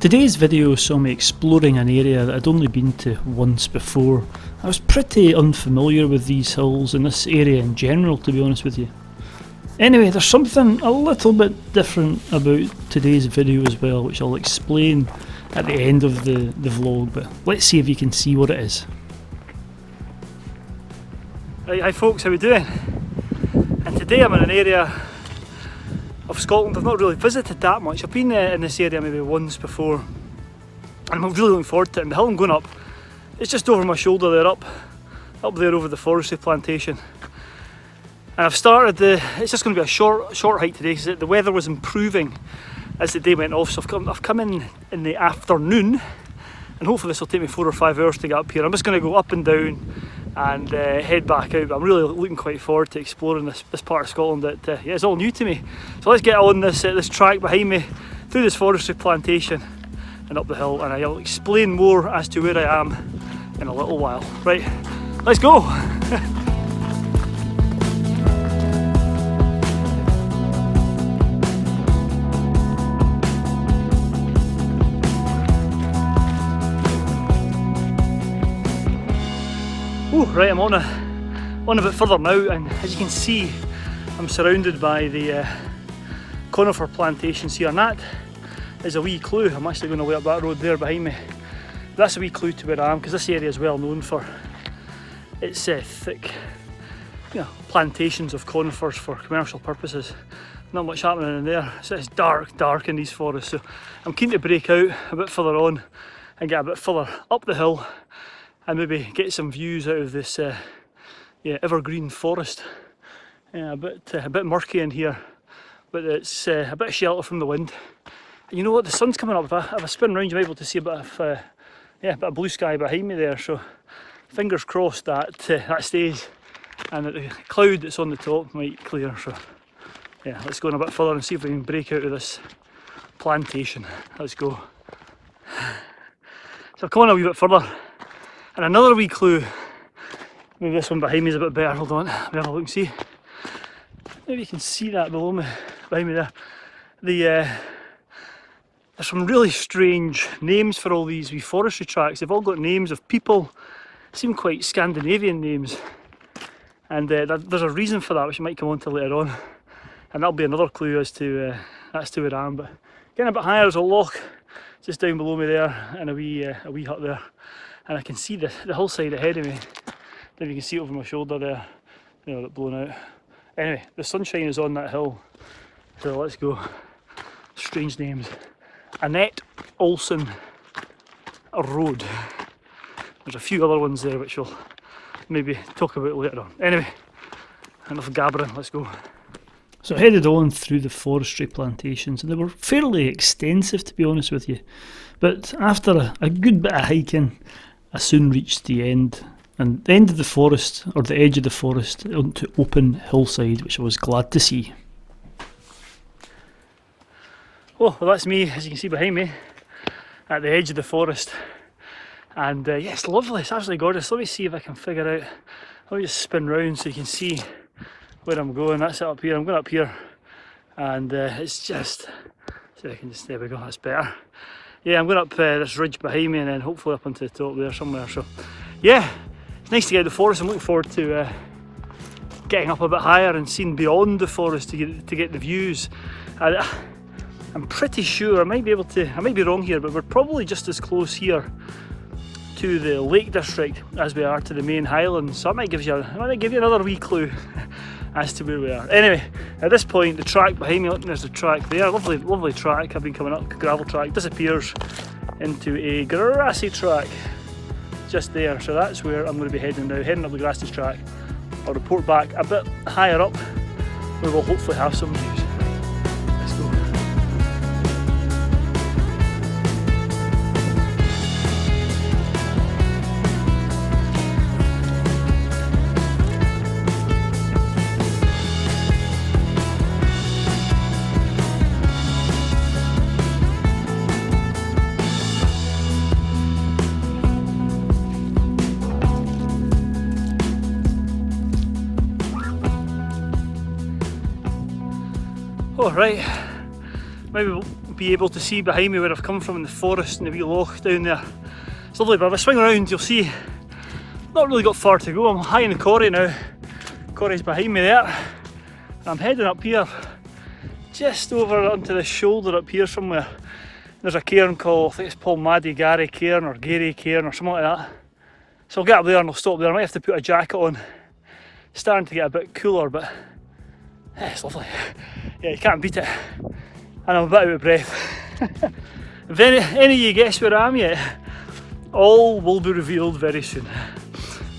Today's video saw me exploring an area that I'd only been to once before. I was pretty unfamiliar with these hills and this area in general, to be honest with you. Anyway, there's something a little bit different about today's video as well, which I'll explain at the end of the vlog, but let's see if you can see what it is. Right, hi folks, how we doing? And today I'm in an area of Scotland I've not really visited that much. I've been in this area maybe once before, and I'm really looking forward to it. And the hill I'm going up, it's just over my shoulder there, up there over the forestry plantation. And I've started it's just going to be a short hike today because the weather was improving as the day went off. So I've come in the afternoon, and hopefully this will take me 4 or 5 hours to get up here. I'm just going to go up and down and head back out. But I'm really looking quite forward to exploring this part of Scotland that yeah, it's all new to me. So let's get on this track behind me through this forestry plantation and up the hill, and I'll explain more as to where I am in a little while. Right, let's go. Right, I'm on a bit further now, and as you can see, I'm surrounded by the conifer plantations here, and that is a wee clue. I'm actually going away up that road there behind me. That's a wee clue to where I am, because this area is well known for its thick, plantations of conifers for commercial purposes. Not much happening in there. It's dark in these forests, so I'm keen to break out a bit further on and get a bit further up the hill and maybe get some views out of this evergreen forest. A bit murky in here, but it's a bit of shelter from the wind. And you know what, the sun's coming up. If I spin around, you might be able to see a bit of blue sky behind me there, so fingers crossed that stays and that the cloud that's on the top might clear. So yeah, let's go on a bit further and see if we can break out of this plantation. Let's go. So I've come on a wee bit further, and another wee clue. Maybe this one behind me is a bit better. Hold on, let me have a look and see. Maybe you can see that below me, behind me there. There's some really strange names for all these wee forestry tracks. They've all got names of people, seem quite Scandinavian names. And there's a reason for that, which I might come on to later on. And that'll be another clue as to where I am. But getting a bit higher, there's a loch just down below me there, and a wee hut there. And I can see the hillside ahead of me. Then you can see it over my shoulder there, that blown out. Anyway, the sunshine is on that hill, so let's go. Strange names. Annette Olsen Road. There's a few other ones there which we'll maybe talk about later on. Anyway, enough gabbering, let's go. So I headed on through the forestry plantations, and they were fairly extensive, to be honest with you. But after a good bit of hiking, I soon reached the end. And the end of the forest, or the edge of the forest, onto open hillside, which I was glad to see. Oh, well, that's me, as you can see behind me, at the edge of the forest. And yeah, it's lovely, it's absolutely gorgeous. Let me see if I can figure out, let me just spin round so you can see where I'm going. That's it up here, I'm going up here. And it's just, so I can just, there we go, that's better. Yeah, I'm going up this ridge behind me, and then hopefully up onto the top there somewhere. So yeah, it's nice to get out of the forest. I'm looking forward to getting up a bit higher and seeing beyond the forest to get the views. I'm pretty sure, I might be wrong here, but we're probably just as close here to the Lake District as we are to the main Highlands. So I might give you another wee clue as to where we are. Anyway, at this point, the track behind me, look, there's the track there, lovely track. I've been coming up, gravel track, disappears into a grassy track just there. So that's where I'm going to be heading now, heading up the grassy track. I'll report back a bit higher up where we'll hopefully have some views. Let's go. Oh, right, maybe be able to see behind me where I've come from in the forest and the wee loch down there. It's lovely, but if I swing around you'll see not really got far to go. I'm high in the quarry now. Quarry's behind me there. And I'm heading up here, just over onto this shoulder up here somewhere. There's a cairn called, I think it's Paul Maddy Gary Cairn or Gary Cairn or something like that. So I'll get up there and I'll stop there. I might have to put a jacket on. It's starting to get a bit cooler, but yeah, it's lovely. Yeah, you can't beat it. And I'm a bit out of breath. If any of you guess where I am yet, all will be revealed very soon.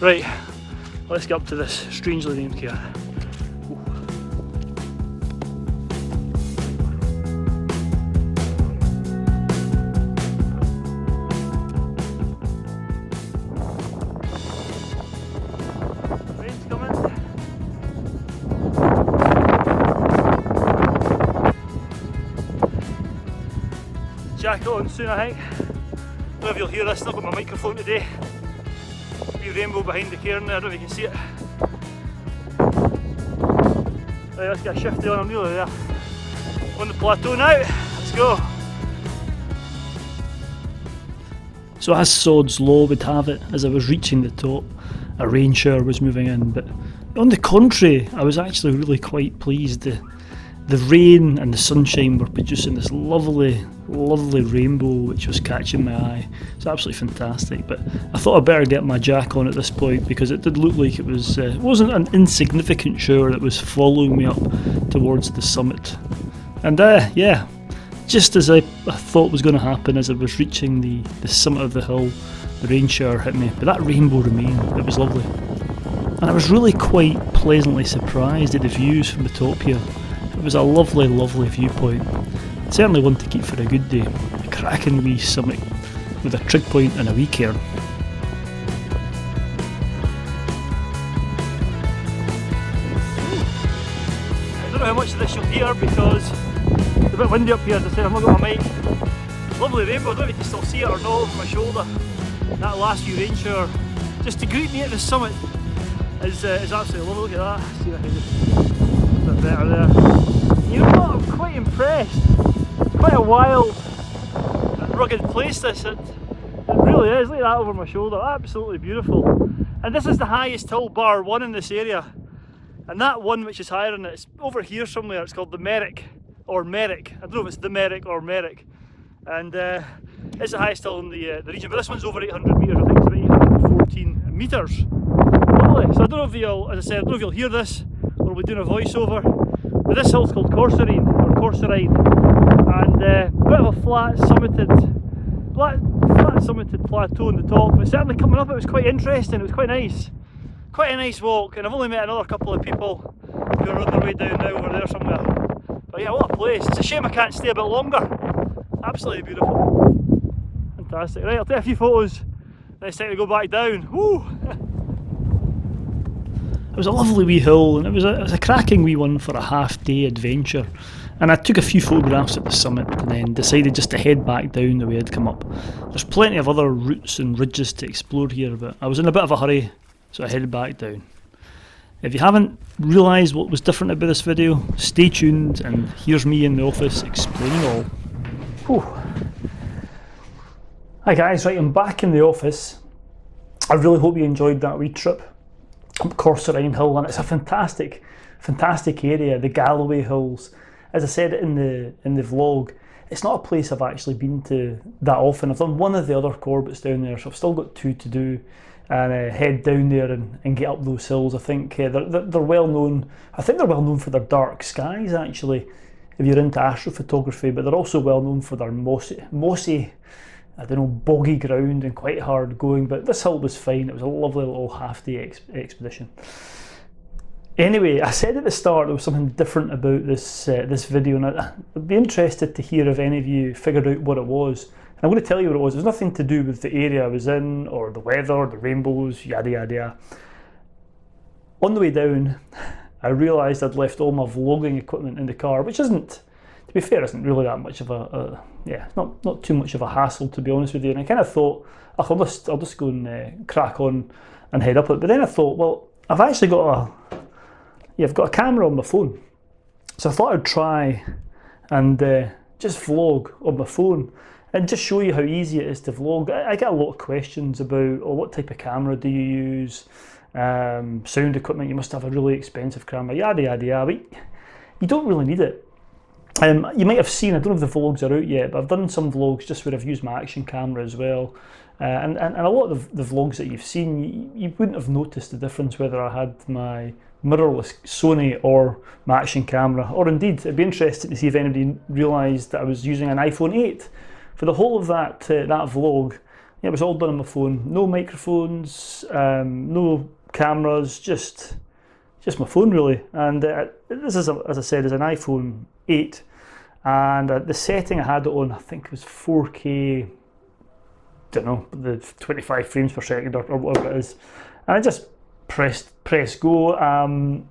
Right, let's get up to this strangely named cairn. Rain's coming. Jacket on soon, I think. I don't know if you'll hear this, I've got my microphone today. Wee rainbow behind the cairn there, I don't know if you can see it. Right, let's get a shifty on, I'm nearly there. On the plateau now, let's go. So as sod's law would have it, as I was reaching the top, a rain shower was moving in, but on the contrary, I was actually really quite pleased. The rain and the sunshine were producing this lovely, lovely rainbow which was catching my eye. It's absolutely fantastic, but I thought I'd better get my jack on at this point because it did look like it wasn't an insignificant shower that was following me up towards the summit. And yeah, just as I thought was going to happen, as I was reaching the summit of the hill, the rain shower hit me, but that rainbow remained. It was lovely. And I was really quite pleasantly surprised at the views from the top here. It was a lovely, lovely viewpoint. Certainly one to keep for a good day. A cracking wee summit with a trig point and a wee cairn. I don't know how much of this you'll hear because it's a bit windy up here. As I said, I've not got my mic. Lovely rainbow, I don't know if you can still see it or not over my shoulder. That last few rain shower, just to greet me at the summit, is absolutely lovely. Look at that. See if I can just a bit better there. You know what, I'm quite impressed. It's quite a wild and rugged place this. It really is. Look at that over my shoulder. Absolutely beautiful. And this is the highest hill, bar one in this area. And that one which is higher than it, it's over here somewhere. It's called the Merrick or Merrick. I don't know if it's the Merrick or Merrick. And it's the highest hill in the region. But this one's over 800 metres. I think it's about 814 metres. Lovely. So I don't know if you'll, as I said, I don't know if you'll hear this or we'll be doing a voiceover. But this hill's called Corserine, and a bit of a flat summited plateau on the top. But certainly coming up it was quite interesting, it was quite nice. Quite a nice walk, and I've only met another couple of people who are on their way down now over there somewhere. But yeah, what a place. It's a shame I can't stay a bit longer. Absolutely beautiful. Fantastic. Right, I'll take a few photos, then it's time to go back down. Woo! It was a lovely wee hill, and it was a cracking wee one for a half-day adventure. And I took a few photographs at the summit and then decided just to head back down the way I'd come up. There's plenty of other routes and ridges to explore here, but I was in a bit of a hurry, so I headed back down. If you haven't realised what was different about this video, stay tuned and here's me in the office explaining all. Whew. Hi guys, right, I'm back in the office. I really hope you enjoyed that wee trip up Corserine Hill, and it's a fantastic area, the Galloway Hills. As I said in the vlog, it's not a place I've actually been to that often. I've done one of the other Corbetts down there, so I've still got two to do, and head down there and get up those hills. I think they're well known. I think they're well known for their dark skies actually, if you're into astrophotography, but they're also well known for their mossy, I don't know, boggy ground and quite hard going, but this hill was fine. It was a lovely little half-day expedition. Anyway, I said at the start there was something different about this video, and I'd be interested to hear if any of you figured out what it was. And I'm going to tell you what it was. It was nothing to do with the area I was in, or the weather, the rainbows, yada yada yada. On the way down, I realised I'd left all my vlogging equipment in the car, which isn't, to be fair, isn't really that much of it's not too much of a hassle, to be honest with you. And I kind of thought, I'll just go and crack on and head up it. But then I thought, well, I've actually got I've got a camera on my phone, so I thought I'd try and just vlog on my phone and just show you how easy it is to vlog. I get a lot of questions about, oh, what type of camera do you use? Sound equipment, you must have a really expensive camera, yada yada yada, but you don't really need it. You might have seen, I don't know if the vlogs are out yet, but I've done some vlogs just where I've used my action camera as well. And a lot of the vlogs that you've seen, you wouldn't have noticed the difference whether I had my mirrorless Sony or my action camera, or indeed, it'd be interesting to see if anybody realised that I was using an iPhone 8 for the whole of that vlog. Yeah, it was all done on my phone, no microphones, no cameras, just my phone really. And this is, as I said, is an iPhone 8, and the setting I had it on, I think it was 4K, don't know, the 25 frames per second or whatever it is, and I just press go and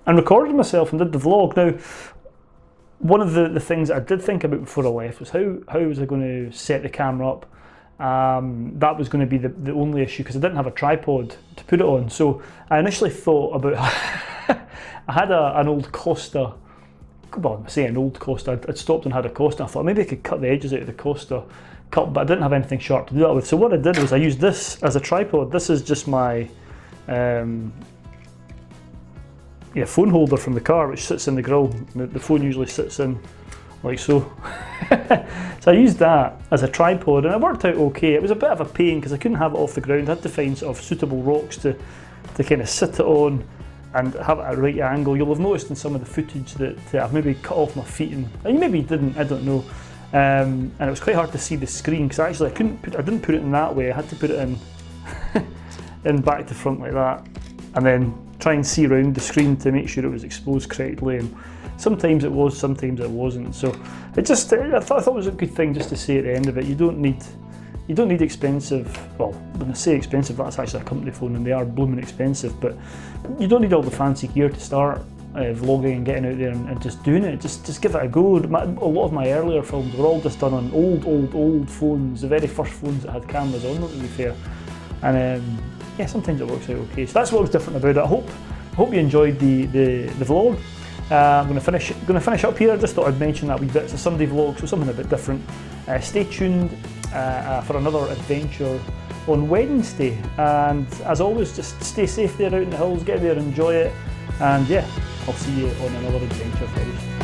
recorded myself and did the vlog. Now, one of the things I did think about before I left was how was I going to set the camera up. That was going to be the only issue, because I didn't have a tripod to put it on. So I initially thought about I had an old Costa, well, I'm saying an old Costa, I'd stopped and had a Costa. I thought maybe I could cut the edges out of the Costa, but I didn't have anything sharp to do that with. So what I did was I used this as a tripod. This is just my phone holder from the car, which sits in the grill. The phone usually sits in like so. So I used that as a tripod, and it worked out okay. It was a bit of a pain because I couldn't have it off the ground. I had to find sort of suitable rocks to kind of sit it on and have it at a right angle. You'll have noticed in some of the footage that I've maybe cut off my feet, and maybe didn't, I don't know. And it was quite hard to see the screen because actually I didn't put it in that way. I had to put it in in back to front like that, and then try and see around the screen to make sure it was exposed correctly. And sometimes it was, sometimes it wasn't. So it just, I thought it was a good thing just to say at the end of it, you don't need expensive, well, when I say expensive, that's actually a company phone and they are blooming expensive, but you don't need all the fancy gear to start vlogging and getting out there and just doing it. Just give it a go. A lot of my earlier films were all just done on old phones, the very first phones that had cameras on them, to be fair. And yeah, sometimes it works out okay. So that's what was different about it. I hope you enjoyed the vlog. I'm going to finish up here. I just thought I'd mention that wee bit. It's a Sunday vlog, so something a bit different. Stay tuned for another adventure on Wednesday. And as always, just stay safe there out in the hills, get there, enjoy it. And yeah, I'll see you on another adventure very soon.